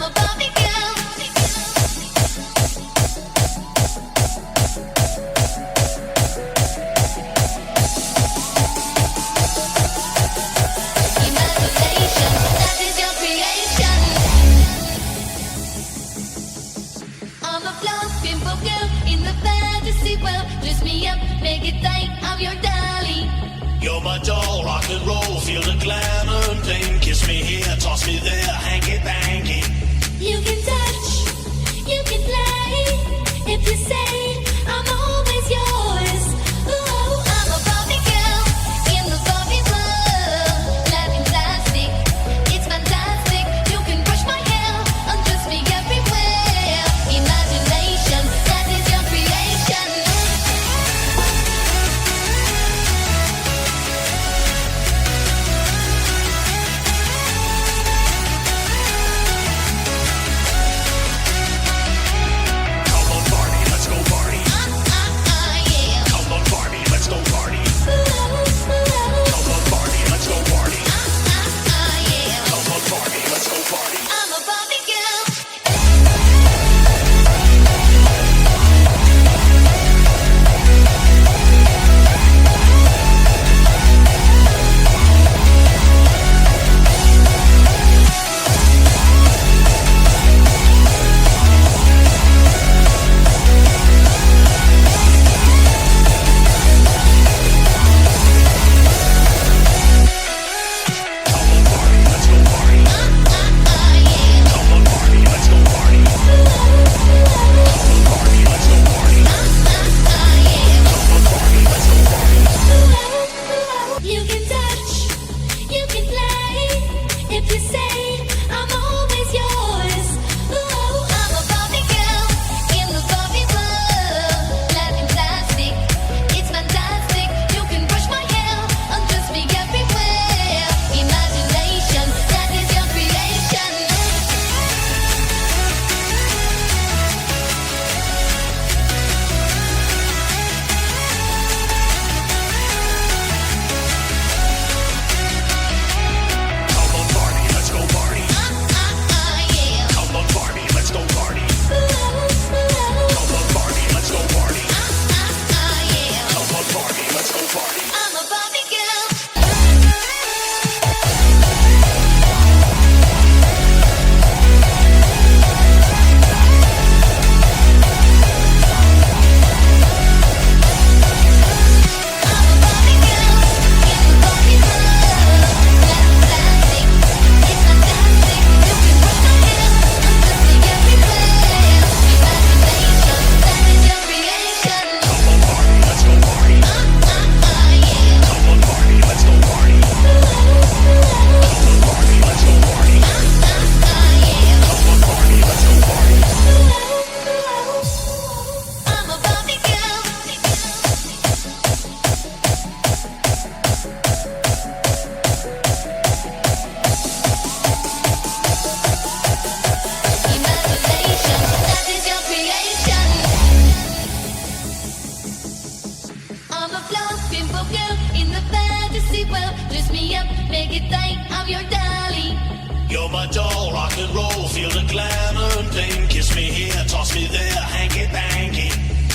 a Barbie girl. Imagination, that is your creation. I'm a fluffy girl in the fantasy world. Dress me up, make it tight, I'm your dolly. You're my doll, rock and roll, feel the glamour and bling. Kiss me here, toss me there, hanky panky. You can touch, you can play. If you say I'm always yours. Ooh, I'm a Barbie girl in the Barbie world. Laughing plastic, it's fantastic. You can brush my hair, undress me everywhere. Imagination, that is your creation. Come on, Barbie, let's go party. Yeah. Come on, Barbie, let's go party. Ooh, Come on, Barbie, let's go party. yeah. Come on, Barbie, let's go party. I'm a Barbie girl. Come on, Barbie, let's go party. Yeah. Come on, Barbie, let's go party. Come on, Barbie, let's go party. Come on, Barbie, let's go party. You can touch, you can play. If you say I'm always yours. Ooh, I'm a Barbie girl in the Barbie world. Laughing plastic, it's fantastic. You can brush my hair, undress me everywhere. Imagination, that is your creation. Come on, Barbie, let's go party. Yeah. Come on, Barbie, let's go party. Come on, Barbie, let's go party. Yeah. Come on, Barbie, let's go party. I'm a Barbie girl. I'm a Barbie girl in the Barbie world. Laughing plastic, it's fantastic. You can brush my hair, undress me everywhere. Imagination, that is your creation. Come on, Barbie, let's go party. Yeah. Come on, Barbie, let's go party. Come on, Barbie, let's go party. Yeah. Come on, Barbie, let's go party. I'm a Barbie girl. Imagination, that is your creation. I'm a fluffy girl in the fantasy world. Dress me up, make it tight, I'm your dolly. You're my doll, rock and roll, feel the glamour and bling. Kiss me here, toss me there, hanky panky.